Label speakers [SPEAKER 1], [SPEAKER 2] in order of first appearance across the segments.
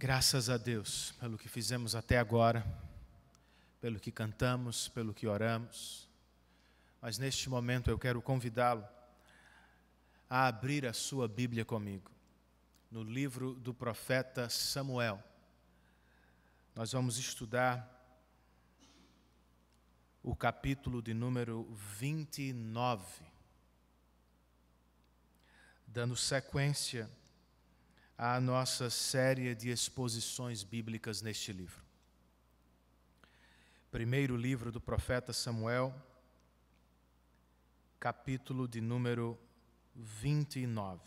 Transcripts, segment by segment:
[SPEAKER 1] Graças a Deus pelo que fizemos até agora, pelo que cantamos, pelo que oramos. Mas neste momento eu quero convidá-lo a abrir a sua Bíblia comigo. No livro do profeta Samuel. Nós vamos estudar o capítulo de número 29. Dando sequência à nossa série de exposições bíblicas neste livro. Primeiro livro do profeta Samuel, capítulo de número 29.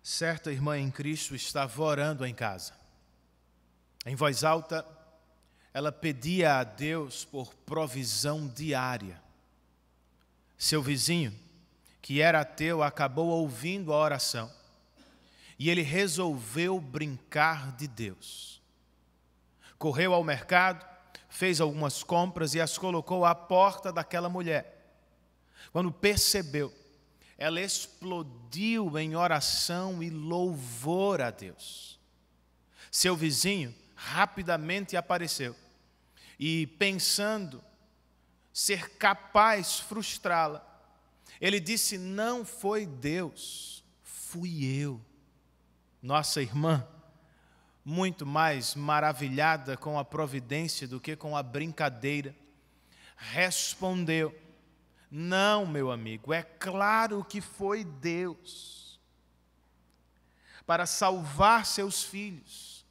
[SPEAKER 1] Certa irmã em Cristo estava orando em casa. Em voz alta, ela pedia a Deus por provisão diária. Seu vizinho, que era ateu, acabou ouvindo a oração e ele resolveu brincar de Deus. Correu ao mercado, fez algumas compras e as colocou à porta daquela mulher. Quando percebeu, ela explodiu em oração e louvor a Deus. Seu vizinho rapidamente apareceu e, pensando ser capaz de frustrá-la, ele disse: não foi Deus, fui eu. Nossa irmã, muito mais maravilhada com a providência do que com a brincadeira, respondeu: não, meu amigo, é claro que foi Deus. Para salvar seus filhos,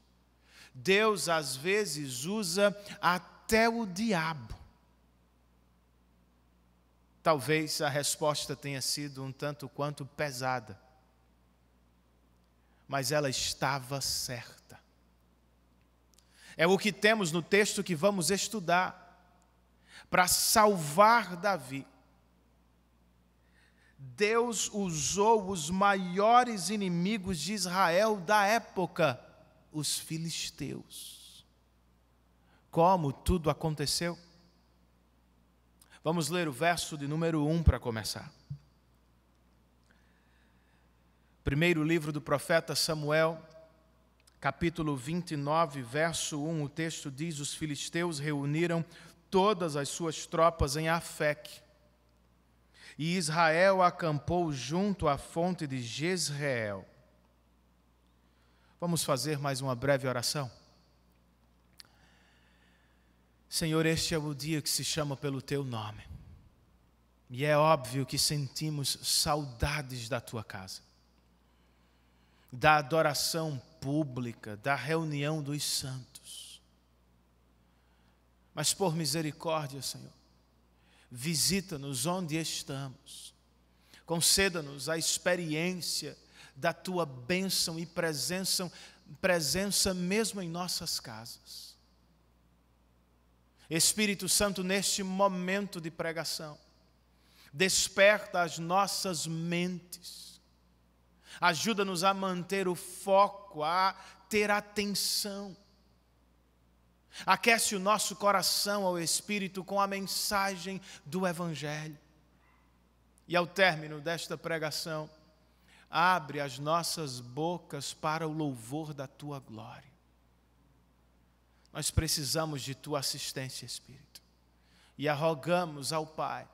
[SPEAKER 1] Deus às vezes usa até o diabo. Talvez a resposta tenha sido um tanto quanto pesada, mas ela estava certa. É o que temos no texto que vamos estudar. Para salvar Davi, Deus usou os maiores inimigos de Israel da época, os filisteus. Como tudo aconteceu? Vamos ler o verso de número 1 para começar. Primeiro livro do profeta Samuel, capítulo 29, verso 1, o texto diz: os filisteus reuniram todas as suas tropas em Afeque, e Israel acampou junto à fonte de Jezreel. Vamos fazer mais uma breve oração? Senhor, este é o dia que se chama pelo Teu nome. E é óbvio que sentimos saudades da Tua casa, da adoração pública, da reunião dos santos. Mas por misericórdia, Senhor, visita-nos onde estamos. Conceda-nos a experiência da Tua bênção e presença mesmo em nossas casas. Espírito Santo, neste momento de pregação, desperta as nossas mentes. Ajuda-nos a manter o foco, a ter atenção. Aquece o nosso coração ao Espírito com a mensagem do Evangelho. E ao término desta pregação, abre as nossas bocas para o louvor da Tua glória. Nós precisamos de Tua assistência, Espírito. E a rogamos ao Pai,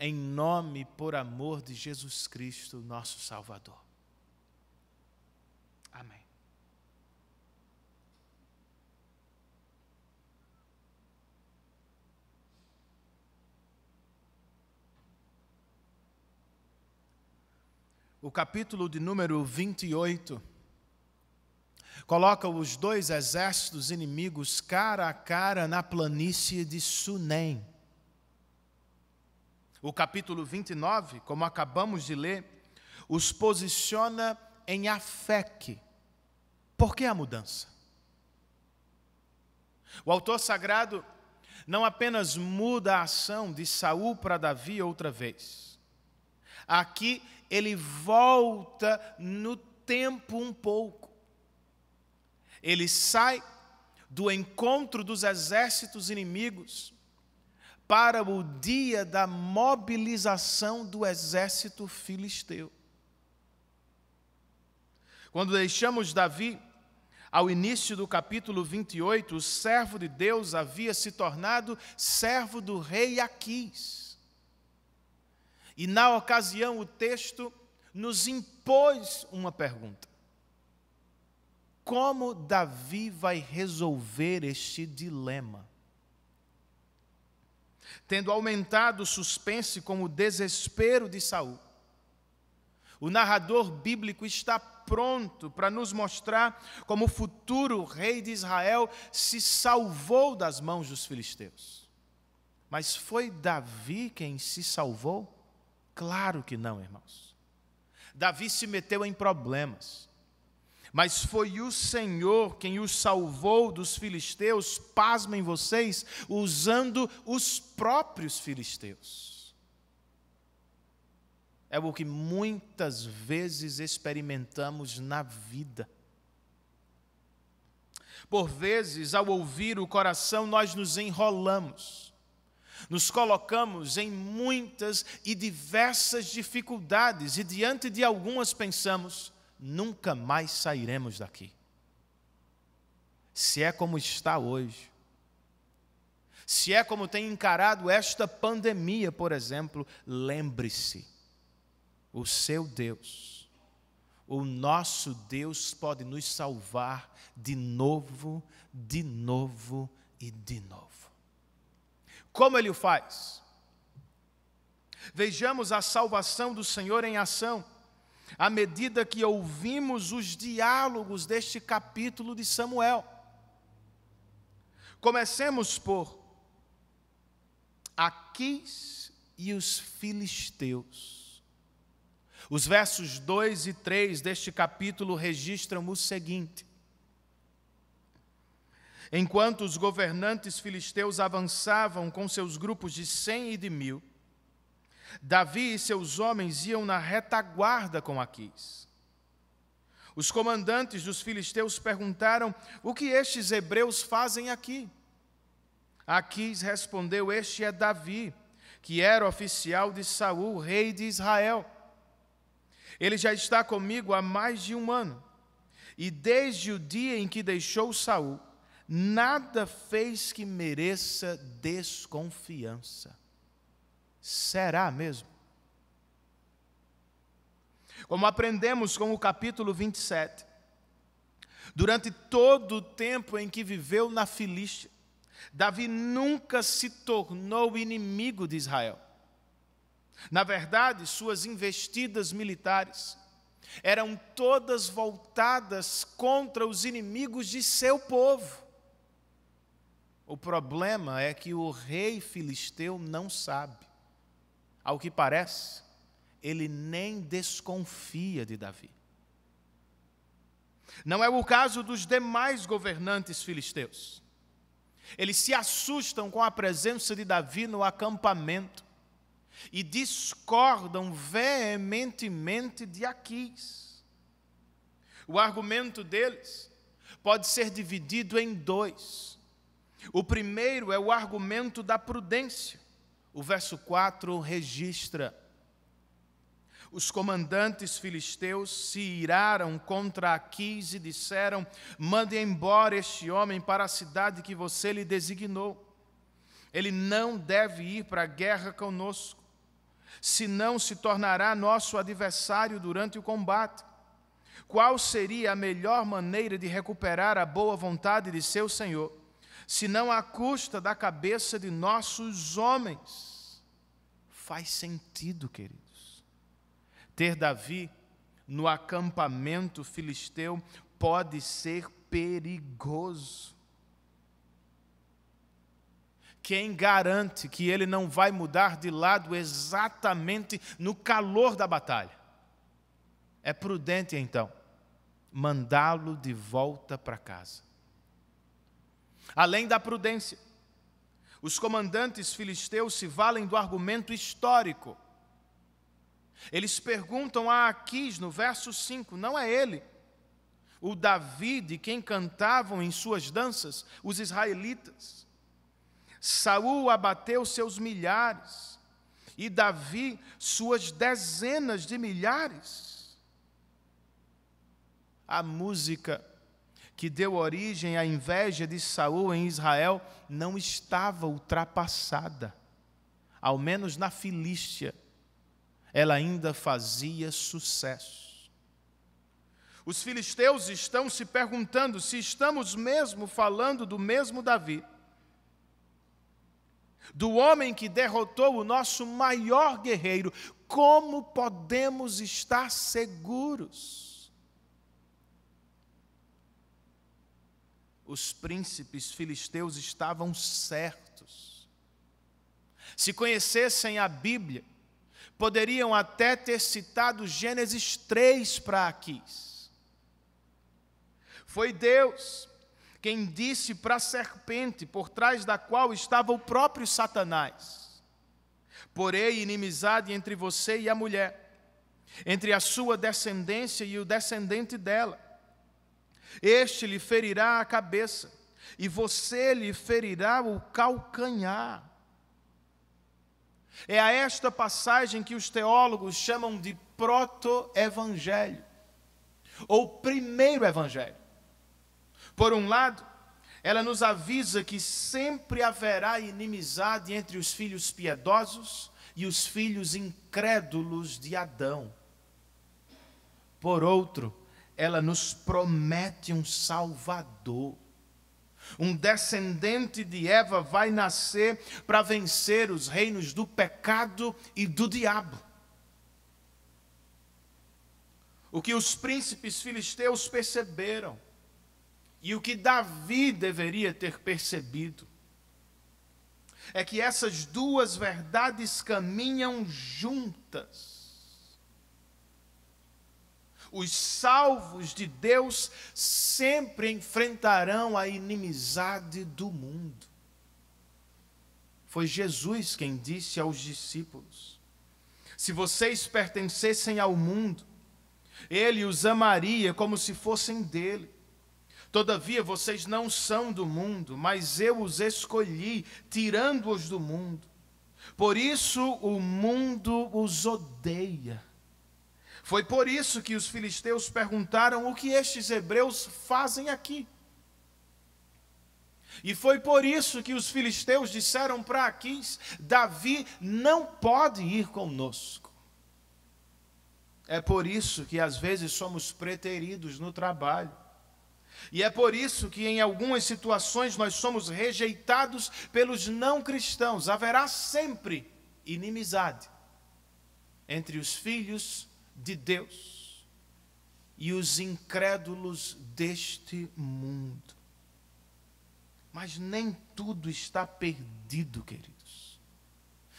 [SPEAKER 1] em nome e por amor de Jesus Cristo, nosso Salvador. Amém. O capítulo de número 28 coloca os dois exércitos inimigos cara a cara na planície de Sunem. O capítulo 29, como acabamos de ler, os posiciona em Afeque. Por que a mudança? O autor sagrado não apenas muda a ação de Saul para Davi outra vez. Aqui ele volta no tempo um pouco. Ele sai do encontro dos exércitos inimigos para o dia da mobilização do exército filisteu. Quando deixamos Davi, ao início do capítulo 28, o servo de Deus havia se tornado servo do rei Aquis. E na ocasião o texto nos impôs uma pergunta: como Davi vai resolver este dilema? Tendo aumentado o suspense com o desespero de Saul, o narrador bíblico está pronto para nos mostrar como o futuro rei de Israel se salvou das mãos dos filisteus. Mas foi Davi quem se salvou? Claro que não, irmãos. Davi se meteu em problemas, mas foi o Senhor quem o salvou dos filisteus, pasmem vocês, usando os próprios filisteus. É o que muitas vezes experimentamos na vida. Por vezes, ao ouvir o coração, nós nos enrolamos, nos colocamos em muitas e diversas dificuldades e diante de algumas pensamos: nunca mais sairemos daqui. Se é como está hoje, se é como tem encarado esta pandemia, por exemplo, lembre-se, o seu Deus, o nosso Deus pode nos salvar de novo, de novo e de novo. Como Ele o faz? Vejamos a salvação do Senhor em ação, à medida que ouvimos os diálogos deste capítulo de Samuel. Comecemos por Aquis e os filisteus. Os versos 2 e 3 deste capítulo registram o seguinte: enquanto os governantes filisteus avançavam com seus grupos de 100 e de 1000, Davi e seus homens iam na retaguarda com Aquis. Os comandantes dos filisteus perguntaram: o que estes hebreus fazem aqui? Aquis respondeu: este é Davi, que era oficial de Saul, rei de Israel. Ele já está comigo há mais de 1 ano, e desde o dia em que deixou Saul, nada fez que mereça desconfiança. Será mesmo? Como aprendemos com o capítulo 27, durante todo o tempo em que viveu na Filístia, Davi nunca se tornou inimigo de Israel. Na verdade, suas investidas militares eram todas voltadas contra os inimigos de seu povo. O problema é que o rei filisteu não sabe. Ao que parece, ele nem desconfia de Davi. Não é o caso dos demais governantes filisteus. Eles se assustam com a presença de Davi no acampamento e discordam veementemente de Aquis. O argumento deles pode ser dividido em 2. O primeiro é o argumento da prudência. O verso 4 registra: os comandantes filisteus se iraram contra Aquis e disseram: mande embora este homem para a cidade que você lhe designou. Ele não deve ir para a guerra conosco, senão se tornará nosso adversário durante o combate. Qual seria a melhor maneira de recuperar a boa vontade de seu senhor, senão à custa da cabeça de nossos homens? Faz sentido, queridos. Ter Davi no acampamento filisteu pode ser perigoso. Quem garante que ele não vai mudar de lado exatamente no calor da batalha? É prudente, então, mandá-lo de volta para casa. Além da prudência, Os comandantes filisteus se valem do argumento histórico. Eles perguntam a Aquis, no verso 5, não é ele, o Davi de quem cantavam em suas danças os israelitas. Saul abateu seus milhares e Davi suas dezenas de milhares. A música que deu origem à inveja de Saul em Israel não estava ultrapassada. Ao menos na Filístia, ela ainda fazia sucesso. Os filisteus estão se perguntando se estamos mesmo falando do mesmo Davi, do homem que derrotou o nosso maior guerreiro. Como podemos estar seguros? Os príncipes filisteus estavam certos. Se conhecessem a Bíblia, poderiam até ter citado Gênesis 3 para Aquis. Foi Deus quem disse para a serpente, por trás da qual estava o próprio Satanás: porém inimizade entre você e a mulher, entre a sua descendência e o descendente dela. Este lhe ferirá a cabeça, e você lhe ferirá o calcanhar. É a esta passagem que os teólogos chamam de proto-evangelho, ou primeiro evangelho. Por um lado, ela nos avisa que sempre haverá inimizade entre os filhos piedosos e os filhos incrédulos de Adão. Por outro, ela nos promete um Salvador. Um descendente de Eva vai nascer para vencer os reinos do pecado e do diabo. O que os príncipes filisteus perceberam, e o que Davi deveria ter percebido, é que essas duas verdades caminham juntas. Os salvos de Deus sempre enfrentarão a inimizade do mundo. Foi Jesus quem disse aos discípulos: se vocês pertencessem ao mundo, ele os amaria como se fossem dele. Todavia vocês não são do mundo, mas eu os escolhi, tirando-os do mundo. Por isso o mundo os odeia. Foi por isso que os filisteus perguntaram o que estes hebreus fazem aqui. E foi por isso que os filisteus disseram para Aquis: Davi não pode ir conosco. É por isso que às vezes somos preteridos no trabalho. E é por isso que em algumas situações nós somos rejeitados pelos não cristãos. Haverá sempre inimizade entre os filhos de Deus e os incrédulos deste mundo. Mas nem tudo está perdido, queridos.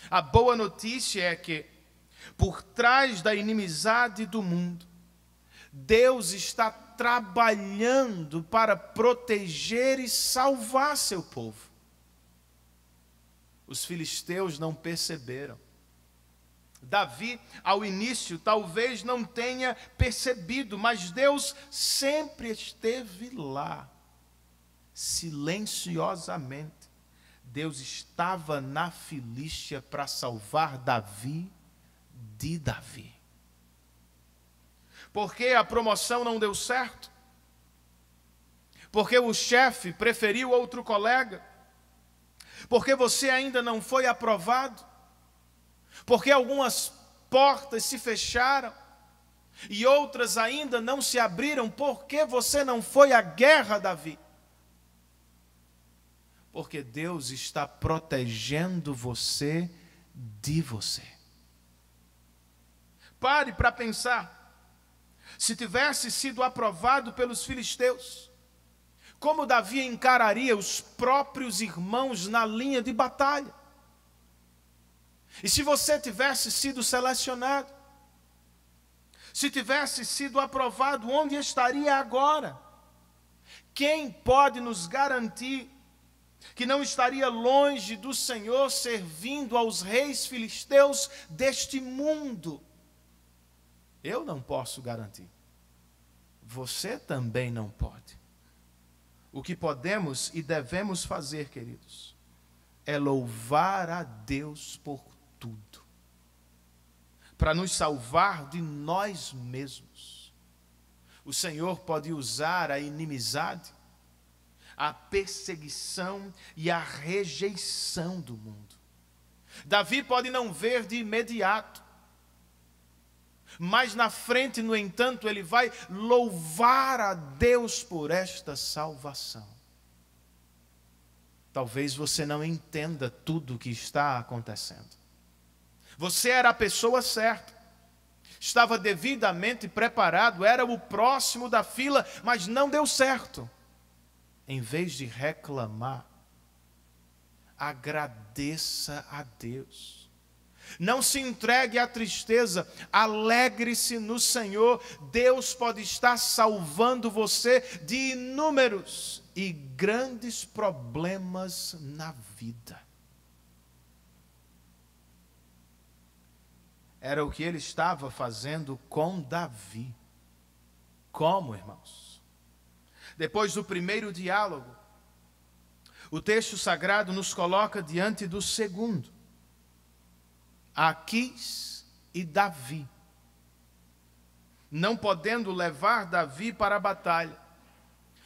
[SPEAKER 1] A boa notícia é que, por trás da inimizade do mundo, Deus está trabalhando para proteger e salvar seu povo. Os filisteus não perceberam. Davi, ao início, talvez não tenha percebido, mas Deus sempre esteve lá, silenciosamente. Deus estava na Filístia para salvar Davi de Davi. Porque a promoção não deu certo? Porque o chefe preferiu outro colega? Porque você ainda não foi aprovado? Porque algumas portas se fecharam e outras ainda não se abriram? Por que você não foi à guerra, Davi? Porque Deus está protegendo você de você. Pare para pensar. Se tivesse sido aprovado pelos filisteus, como Davi encararia os próprios irmãos na linha de batalha? E se você tivesse sido selecionado, se tivesse sido aprovado, onde estaria agora? Quem pode nos garantir que não estaria longe do Senhor servindo aos reis filisteus deste mundo. Eu não posso garantir. Você também não pode. O que podemos e devemos fazer, queridos, é louvar a Deus por tudo, para nos salvar de nós mesmos. O Senhor pode usar a inimizade, a perseguição e a rejeição do mundo. Davi pode não ver de imediato, mas na frente, no entanto, ele vai louvar a Deus por esta salvação. Talvez você não entenda tudo o que está acontecendo. Você era a pessoa certa, estava devidamente preparado, era o próximo da fila, mas não deu certo. Em vez de reclamar, agradeça a Deus. Não se entregue à tristeza, alegre-se no Senhor. Deus pode estar salvando você de inúmeros e grandes problemas na vida. Era o que ele estava fazendo com Davi. Como, irmãos? Depois do primeiro diálogo, o texto sagrado nos coloca diante do segundo. Aquis e Davi, não podendo levar Davi para a batalha,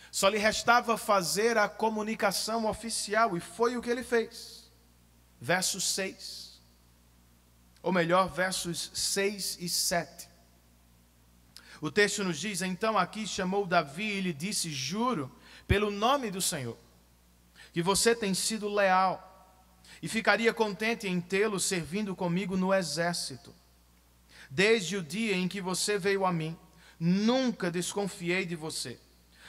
[SPEAKER 1] só lhe restava fazer a comunicação oficial, e foi o que ele fez. Verso 6, ou melhor, versos 6 e 7. O texto nos diz: então Aquis chamou Davi e lhe disse: juro pelo nome do Senhor, que você tem sido leal, e ficaria contente em tê-lo servindo comigo no exército. Desde o dia em que você veio a mim, nunca desconfiei de você,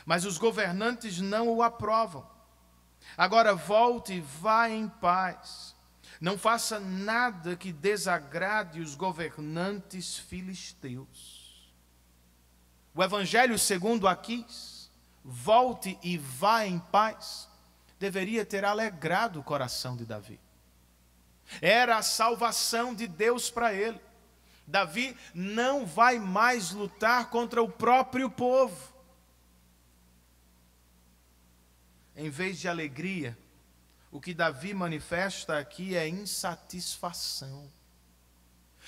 [SPEAKER 1] mas os governantes não o aprovam. Agora volte e vá em paz. Não faça nada que desagrade os governantes filisteus. O evangelho segundo Aquis, volte e vá em paz, deveria ter alegrado o coração de Davi. Era a salvação de Deus para ele. Davi não vai mais lutar contra o próprio povo. Em vez de alegria, o que Davi manifesta aqui é insatisfação.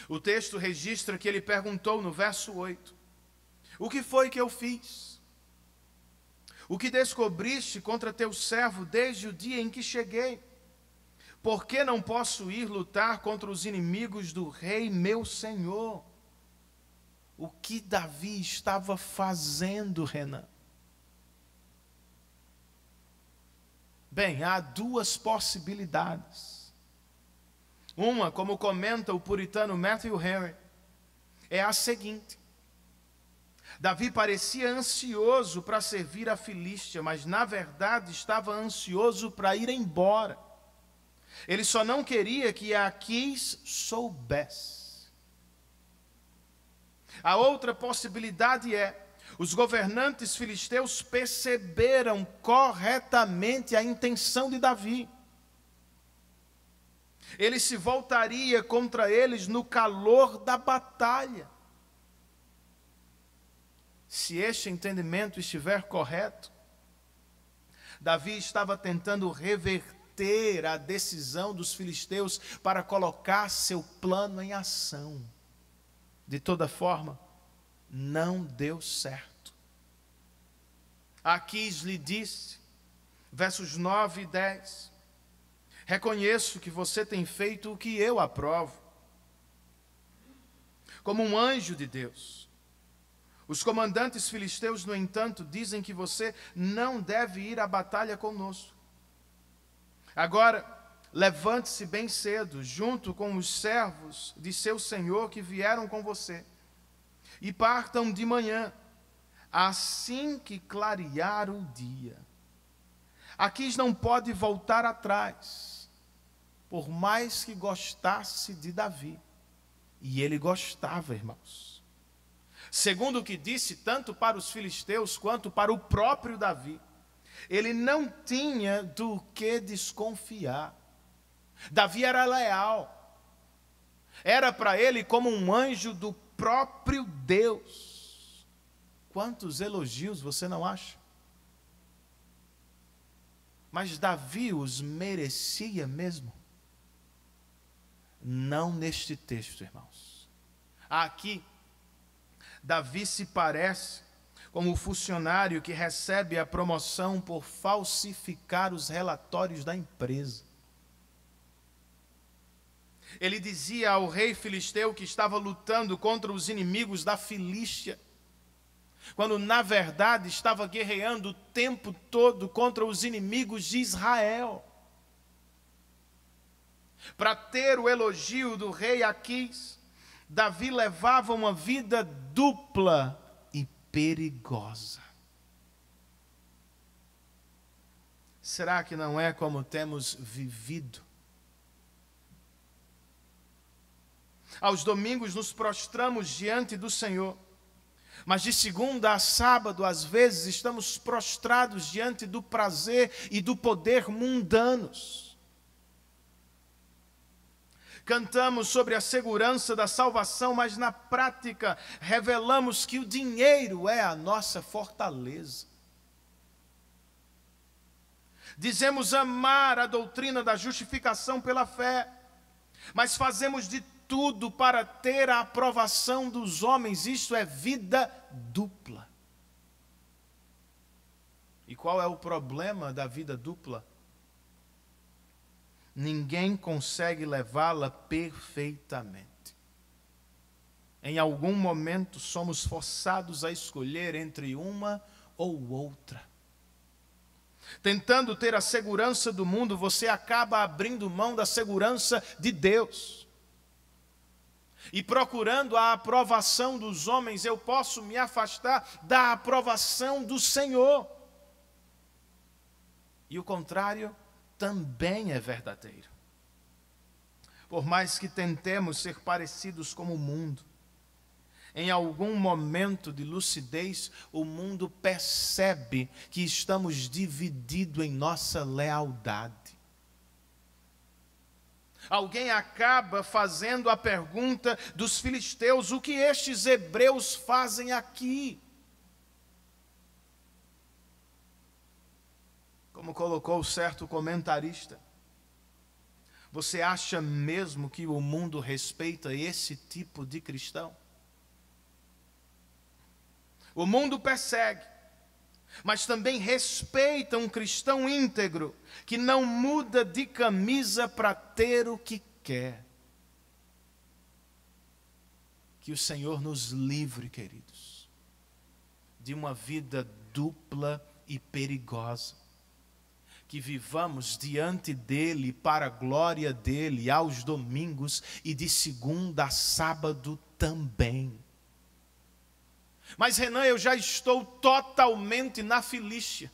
[SPEAKER 1] O texto registra que ele perguntou no verso 8: o que foi que eu fiz? O que descobriste contra teu servo desde o dia em que cheguei? Por que não posso ir lutar contra os inimigos do rei, meu senhor? O que Davi estava fazendo, Renan? Bem, há duas possibilidades. Uma, como comenta o puritano Matthew Henry, é a seguinte: Davi parecia ansioso para servir a Filístia, mas na verdade estava ansioso para ir embora. Ele só não queria que Aquis soubesse. A outra possibilidade é: os governantes filisteus perceberam corretamente a intenção de Davi. Ele se voltaria contra eles no calor da batalha. Se este entendimento estiver correto, Davi estava tentando reverter a decisão dos filisteus para colocar seu plano em ação. De toda forma, não deu certo. Aquis lhe disse, versos 9 e 10, reconheço que você tem feito o que eu aprovo. Como um anjo de Deus. Os comandantes filisteus, no entanto, dizem que você não deve ir à batalha conosco. Agora, levante-se bem cedo, junto com os servos de seu senhor que vieram com você, e partam de manhã, assim que clarear o dia. Aquis não pode voltar atrás, por mais que gostasse de Davi. E ele gostava, irmãos. Segundo o que disse tanto para os filisteus quanto para o próprio Davi, Ele não tinha do que desconfiar. Davi era leal. Era para ele como um anjo do próprio Deus. Quantos elogios você não acha? Mas Davi os merecia mesmo? Não neste texto, irmãos. Aqui, Davi se parece como o funcionário que recebe a promoção por falsificar os relatórios da empresa. Ele dizia ao rei filisteu que estava lutando contra os inimigos da Filístia, quando na verdade estava guerreando o tempo todo contra os inimigos de Israel. Para ter o elogio do rei Aquis, Davi levava uma vida dupla e perigosa. Será que não é como temos vivido? Aos domingos nos prostramos diante do Senhor, mas de segunda a sábado, às vezes, estamos prostrados diante do prazer e do poder mundanos. Cantamos sobre a segurança da salvação, mas na prática revelamos que o dinheiro é a nossa fortaleza. Dizemos amar a doutrina da justificação pela fé, mas fazemos de tudo para ter a aprovação dos homens. Isto é vida dupla. E qual é o problema da vida dupla? Ninguém consegue levá-la perfeitamente. Em algum momento somos forçados a escolher entre uma ou outra. Tentando ter a segurança do mundo, você acaba abrindo mão da segurança de Deus. E procurando a aprovação dos homens, eu posso me afastar da aprovação do Senhor. E o contrário também é verdadeiro. Por mais que tentemos ser parecidos com o mundo, em algum momento de lucidez, o mundo percebe que estamos divididos em nossa lealdade. Alguém acaba fazendo a pergunta dos filisteus: o que estes hebreus fazem aqui? Como colocou certo comentarista, você acha mesmo que o mundo respeita esse tipo de cristão? O mundo persegue, mas também respeita um cristão íntegro, que não muda de camisa para ter o que quer. Que o Senhor nos livre, queridos, de uma vida dupla e perigosa. Que vivamos diante dEle, para a glória dEle, aos domingos e de segunda a sábado também. Mas Renan, eu já estou totalmente na Filístia.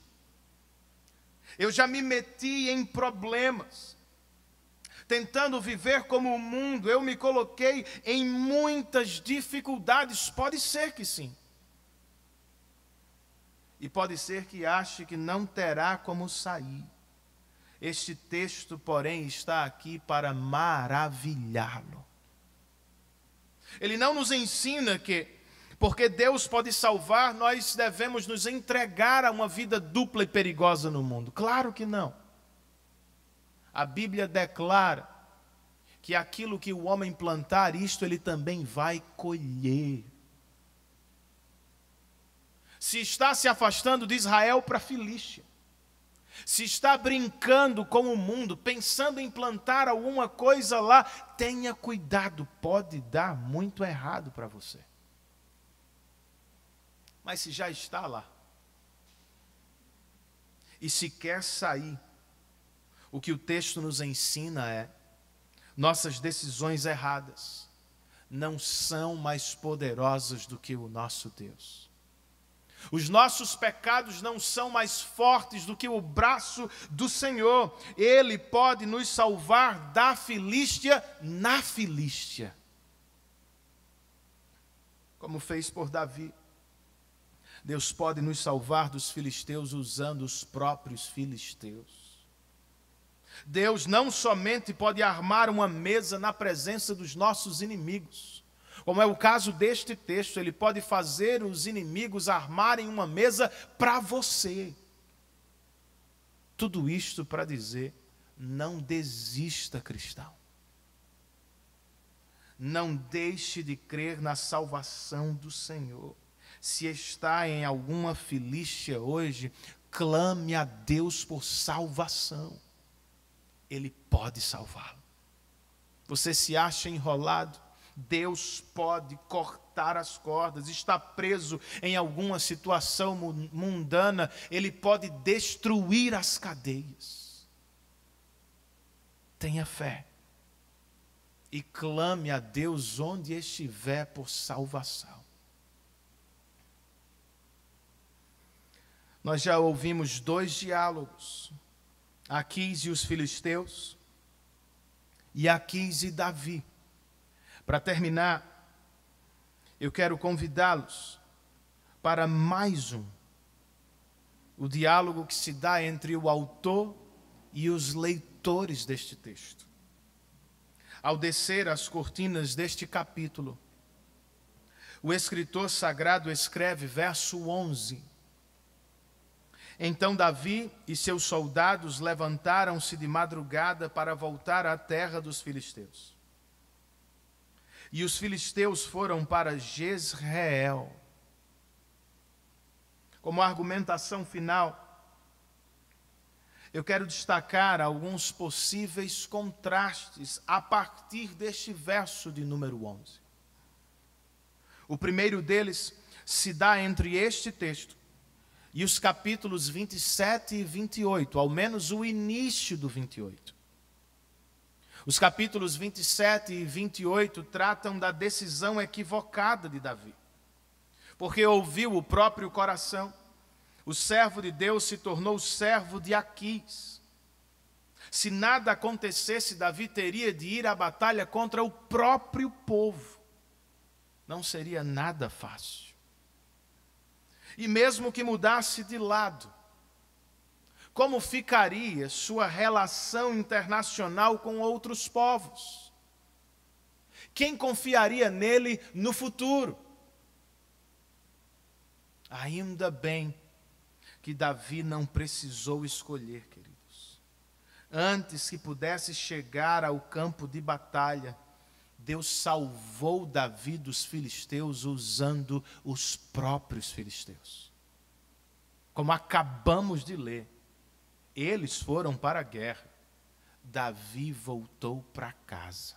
[SPEAKER 1] Eu já me meti em problemas. Tentando viver como o mundo, eu me coloquei em muitas dificuldades. Pode ser que sim. E pode ser que ache que não terá como sair. Este texto, porém, está aqui para maravilhá-lo. Ele não nos ensina que, porque Deus pode salvar, nós devemos nos entregar a uma vida dupla e perigosa no mundo. Claro que não. A Bíblia declara que aquilo que o homem plantar, isto ele também vai colher. Se está se afastando de Israel para a Filístia, se está brincando com o mundo, pensando em plantar alguma coisa lá, tenha cuidado, pode dar muito errado para você. Mas se já está lá, e se quer sair, o que o texto nos ensina é: nossas decisões erradas não são mais poderosas do que o nosso Deus. Os nossos pecados não são mais fortes do que o braço do Senhor. Ele pode nos salvar da Filístia na Filístia, como fez por Davi. Deus pode nos salvar dos filisteus usando os próprios filisteus. Deus não somente pode armar uma mesa na presença dos nossos inimigos, como é o caso deste texto, Ele pode fazer os inimigos armarem uma mesa para você. Tudo isto para dizer, não desista, cristão. Não deixe de crer na salvação do Senhor. Se está em alguma filístia hoje, clame a Deus por salvação. Ele pode salvá-lo. Você se acha enrolado? Deus pode cortar as cordas. Está preso em alguma situação mundana, Ele pode destruir as cadeias. Tenha fé e clame a Deus onde estiver por salvação. Nós já ouvimos 2 diálogos, Aquis e os filisteus, e Aquis e Davi. Para terminar, eu quero convidá-los para mais o diálogo que se dá entre o autor e os leitores deste texto. Ao descer as cortinas deste capítulo, o escritor sagrado escreve verso 11. Então Davi e seus soldados levantaram-se de madrugada para voltar à terra dos filisteus. E os filisteus foram para Jezreel. Como argumentação final, eu quero destacar alguns possíveis contrastes a partir deste verso de número 11. O primeiro deles se dá entre este texto e os capítulos 27 e 28, ao menos o início do 28. Os capítulos 27 e 28 tratam da decisão equivocada de Davi. Porque ouviu o próprio coração, o servo de Deus se tornou servo de Aquis. Se nada acontecesse, Davi teria de ir à batalha contra o próprio povo. Não seria nada fácil. E mesmo que mudasse de lado, como ficaria sua relação internacional com outros povos? Quem confiaria nele no futuro? Ainda bem que Davi não precisou escolher, queridos. Antes que pudesse chegar ao campo de batalha, Deus salvou Davi dos filisteus usando os próprios filisteus. Como acabamos de ler, eles foram para a guerra. Davi voltou para casa.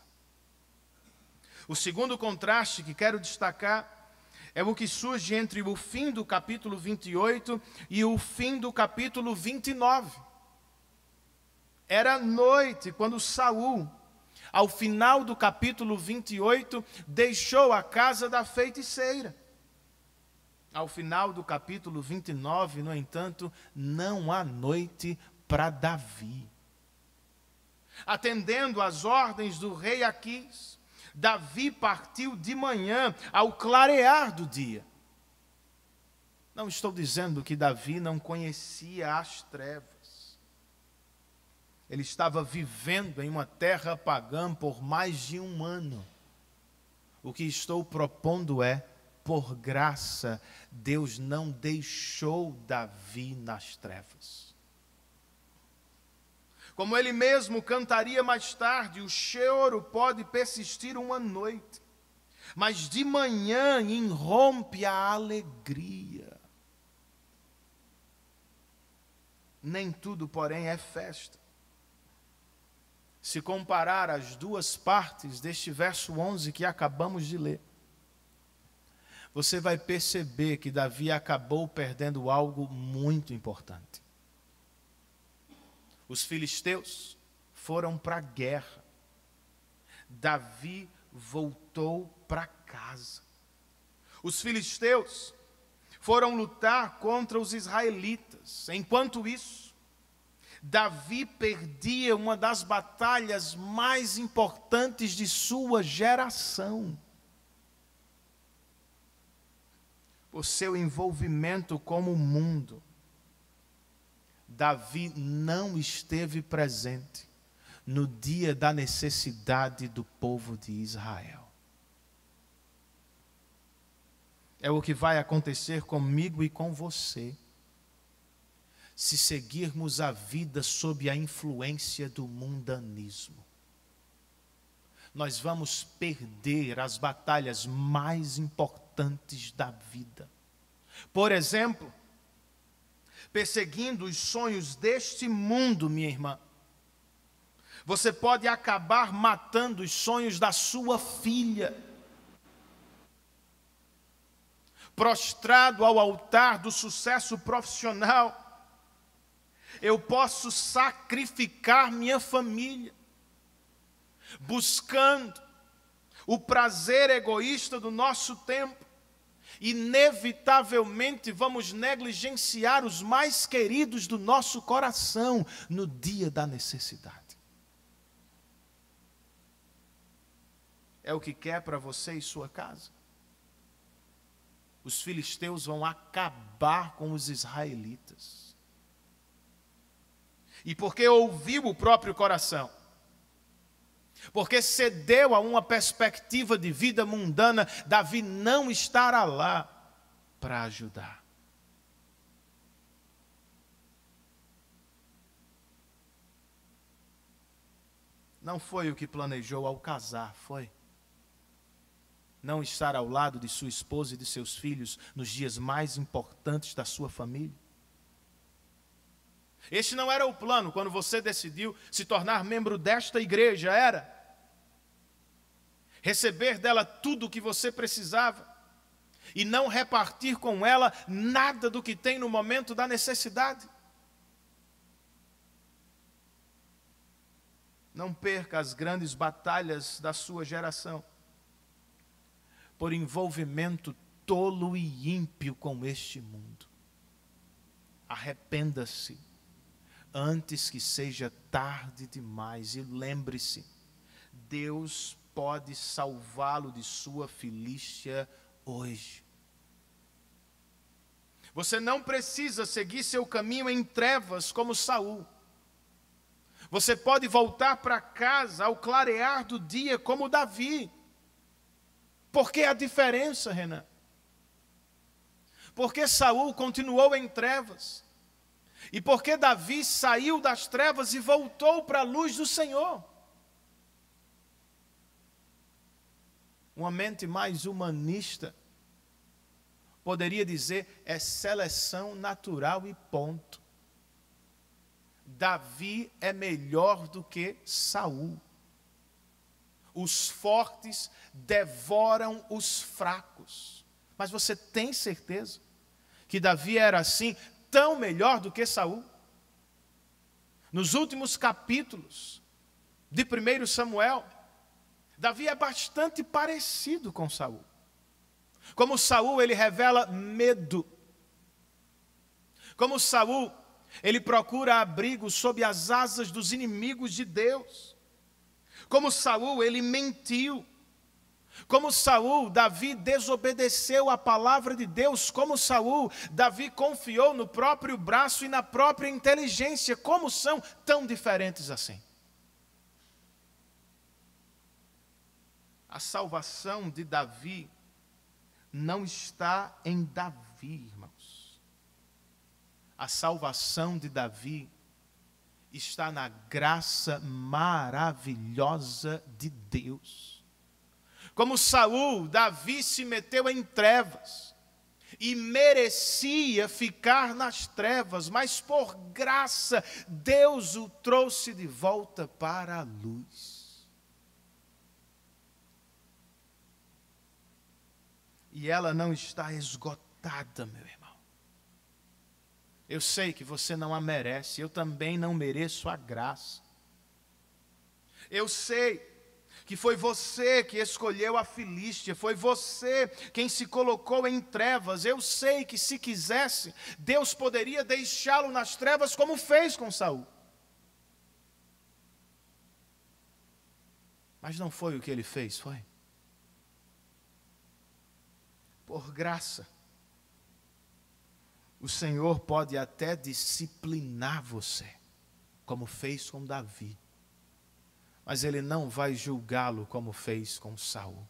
[SPEAKER 1] O segundo contraste que quero destacar é o que surge entre o fim do capítulo 28 e o fim do capítulo 29. Era noite quando Saul, ao final do capítulo 28, deixou a casa da feiticeira. Ao final do capítulo 29, no entanto, não há noite para Davi. Atendendo às ordens do rei Aquis, Davi partiu de manhã ao clarear do dia. Não estou dizendo que Davi não conhecia as trevas. Ele estava vivendo em uma terra pagã por mais de 1 ano. O que estou propondo é, por graça, Deus não deixou Davi nas trevas. Como ele mesmo cantaria mais tarde, o choro pode persistir 1 noite, mas de manhã irrompe a alegria. Nem tudo, porém, é festa. Se comparar as 2 partes deste verso 11 que acabamos de ler, você vai perceber que Davi acabou perdendo algo muito importante. Os filisteus foram para a guerra. Davi voltou para casa. Os filisteus foram lutar contra os israelitas. Enquanto isso, Davi perdia uma das batalhas mais importantes de sua geração. por seu envolvimento com o mundo, Davi não esteve presente no dia da necessidade do povo de Israel. É o que vai acontecer comigo e com você, se seguirmos a vida sob a influência do mundanismo. Nós vamos perder as batalhas mais importantes da vida. Por exemplo, perseguindo os sonhos deste mundo, minha irmã, você pode acabar matando os sonhos da sua filha. Prostrado ao altar do sucesso profissional, eu posso sacrificar minha família, buscando o prazer egoísta do nosso tempo. Inevitavelmente vamos negligenciar os mais queridos do nosso coração no dia da necessidade. É o que quer para você e sua casa? Os filisteus vão acabar com os israelitas. E porque ouviu o próprio coração, porque cedeu a uma perspectiva de vida mundana, Davi não estará lá para ajudar. Não foi o que planejou ao casar, foi? Não estar ao lado de sua esposa e de seus filhos nos dias mais importantes da sua família? Este não era o plano quando você decidiu se tornar membro desta igreja, era receber dela tudo o que você precisava e não repartir com ela nada do que tem no momento da necessidade. Não perca as grandes batalhas da sua geração por envolvimento tolo e ímpio com este mundo. Arrependa-se antes que seja tarde demais. E lembre-se, Deus pode salvá-lo de sua Filístia hoje. Você não precisa seguir seu caminho em trevas como Saul. Você pode voltar para casa ao clarear do dia como Davi. Por que a diferença, Renan? Porque Saul continuou em trevas. E porque Davi saiu das trevas e voltou para a luz do Senhor. Uma mente mais humanista poderia dizer, é seleção natural e ponto. Davi é melhor do que Saul. Os fortes devoram os fracos. Mas você tem certeza que Davi era assim, tão melhor do que Saul? Nos últimos capítulos de 1 Samuel, Davi é bastante parecido com Saul. Como Saul, ele revela medo. Como Saul, ele procura abrigo sob as asas dos inimigos de Deus. Como Saul, ele mentiu. Como Saul, Davi desobedeceu a palavra de Deus. Como Saul, Davi confiou no próprio braço e na própria inteligência. Como são tão diferentes assim? A salvação de Davi não está em Davi, irmãos. A salvação de Davi está na graça maravilhosa de Deus. Como Saul, Davi se meteu em trevas e merecia ficar nas trevas, mas por graça Deus o trouxe de volta para a luz. E ela não está esgotada, meu irmão. Eu sei que você não a merece, eu também não mereço a graça. Eu sei que foi você que escolheu a Filístia, foi você quem se colocou em trevas. Eu sei que se quisesse, Deus poderia deixá-lo nas trevas como fez com Saul. Mas não foi o que ele fez, foi? Por graça, O Senhor pode até disciplinar você, como fez com Davi, mas Ele não vai julgá-lo como fez com Saul.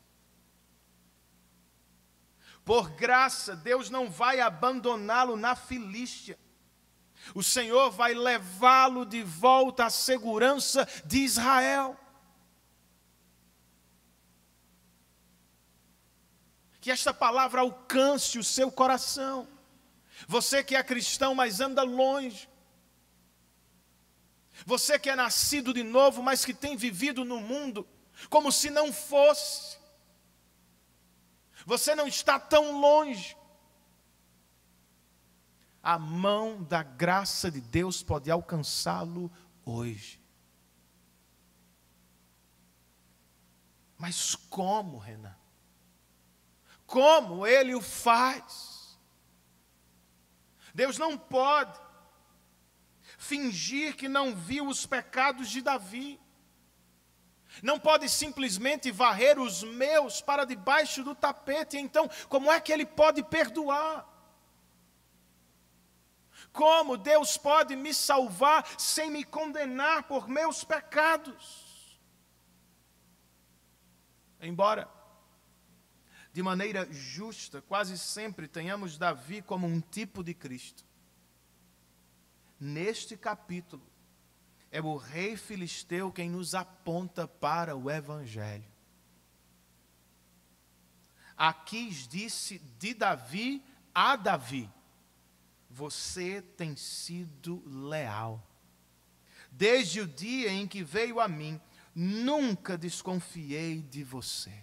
[SPEAKER 1] Por graça, Deus não vai abandoná-lo na Filístia. O Senhor vai levá-lo de volta à segurança de Israel. Que esta palavra alcance o seu coração. Você que é cristão, mas anda longe. Você que é nascido de novo, mas que tem vivido no mundo como se não fosse. Você não está tão longe. A mão da graça de Deus pode alcançá-lo hoje. Mas como, Renan? Como Ele o faz? Deus não pode fingir que não viu os pecados de Davi. Não pode simplesmente varrer os meus para debaixo do tapete. Então, como é que Ele pode perdoar? Como Deus pode me salvar sem me condenar por meus pecados? Embora, de maneira justa, quase sempre tenhamos Davi como um tipo de Cristo. Neste capítulo, é o rei filisteu quem nos aponta para o Evangelho. Aquis disse de Davi a Davi: você tem sido leal. Desde o dia em que veio a mim, nunca desconfiei de você.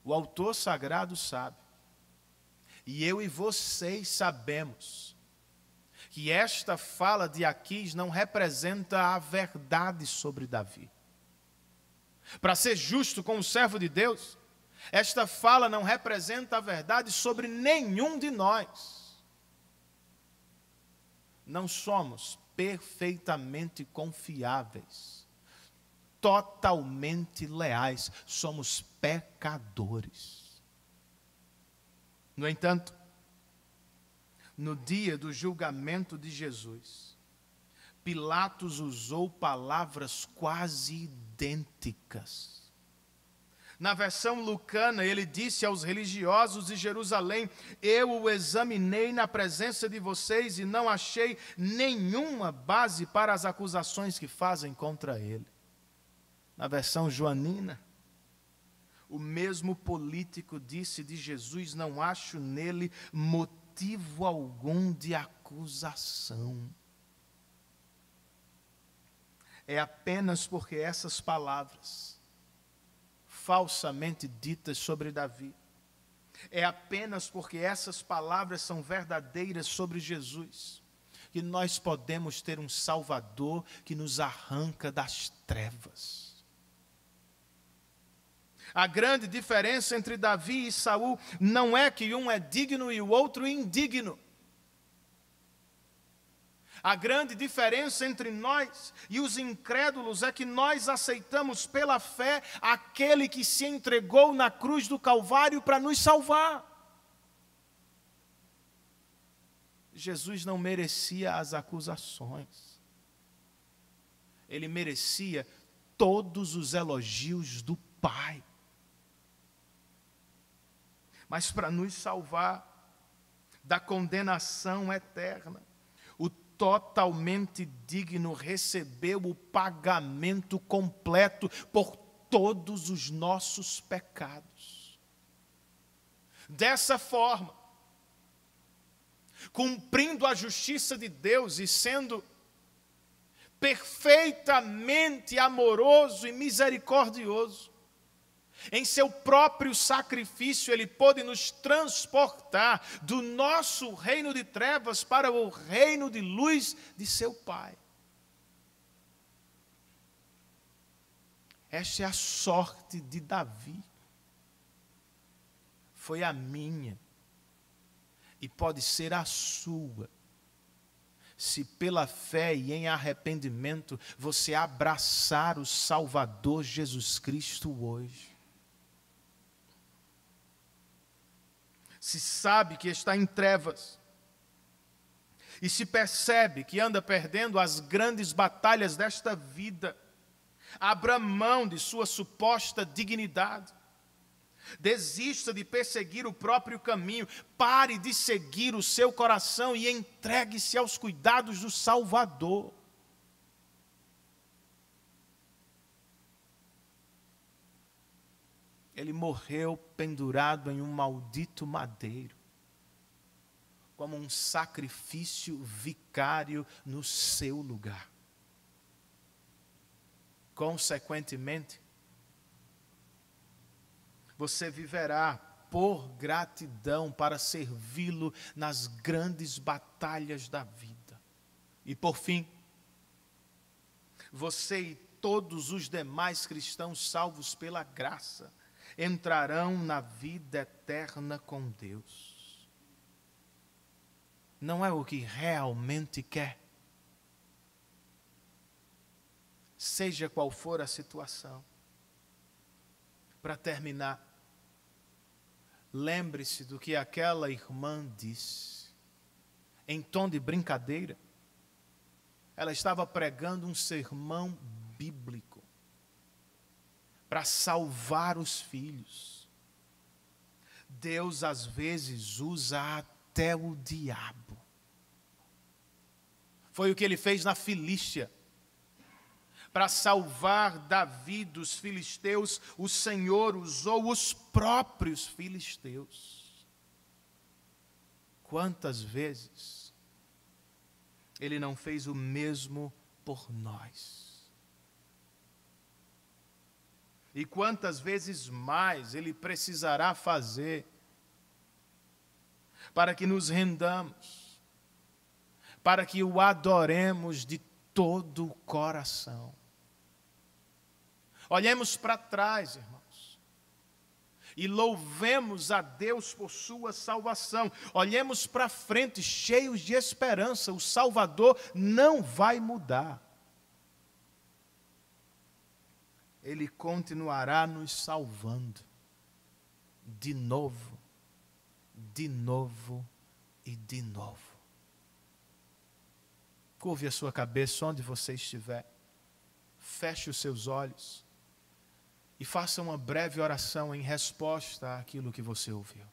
[SPEAKER 1] O autor sagrado sabe, e eu e vocês sabemos, que esta fala de Aquis não representa a verdade sobre Davi. Para ser justo com o servo de Deus, esta fala não representa a verdade sobre nenhum de nós. Não somos perfeitamente confiáveis, totalmente leais, somos pecadores. No entanto, no dia do julgamento de Jesus, Pilatos usou palavras quase idênticas. Na versão lucana, ele disse aos religiosos de Jerusalém: eu o examinei na presença de vocês e não achei nenhuma base para as acusações que fazem contra ele. Na versão joanina, o mesmo político disse de Jesus: não acho nele motivo algum de acusação. É apenas porque essas palavras, falsamente ditas sobre Davi, é apenas porque essas palavras são verdadeiras sobre Jesus, que nós podemos ter um Salvador que nos arranca das trevas. A grande diferença entre Davi e Saul não é que um é digno e o outro indigno. A grande diferença entre nós e os incrédulos é que nós aceitamos pela fé aquele que se entregou na cruz do Calvário para nos salvar. Jesus não merecia as acusações. Ele merecia todos os elogios do Pai. Mas para nos salvar da condenação eterna, o totalmente digno recebeu o pagamento completo por todos os nossos pecados. Dessa forma, cumprindo a justiça de Deus e sendo perfeitamente amoroso e misericordioso, em seu próprio sacrifício, Ele pôde nos transportar do nosso reino de trevas para o reino de luz de seu Pai. Esta é a sorte de Davi. Foi a minha e pode ser a sua, se pela fé e em arrependimento você abraçar o Salvador Jesus Cristo hoje. Se sabe que está em trevas, e se percebe que anda perdendo as grandes batalhas desta vida, abra mão de sua suposta dignidade. Desista de perseguir o próprio caminho, pare de seguir o seu coração e entregue-se aos cuidados do Salvador. Ele morreu pendurado em um maldito madeiro, como um sacrifício vicário no seu lugar. Consequentemente, você viverá por gratidão para servi-lo nas grandes batalhas da vida. E por fim, você e todos os demais cristãos salvos pela graça entrarão na vida eterna com Deus. Não é o que realmente quer. Seja qual for a situação. Para terminar, lembre-se do que aquela irmã disse. Em tom de brincadeira, ela estava pregando um sermão bíblico para salvar os filhos. Deus às vezes usa até o diabo. Foi o que ele fez na Filístia. Para salvar Davi dos filisteus, o Senhor usou os próprios filisteus. Quantas vezes Ele não fez o mesmo por nós? E quantas vezes mais Ele precisará fazer para que nos rendamos, para que o adoremos de todo o coração. Olhemos para trás, irmãos, e louvemos a Deus por sua salvação. Olhemos para frente, cheios de esperança. O Salvador não vai mudar. Ele continuará nos salvando, de novo e de novo. Curve a sua cabeça onde você estiver. Feche os seus olhos e faça uma breve oração em resposta àquilo que você ouviu.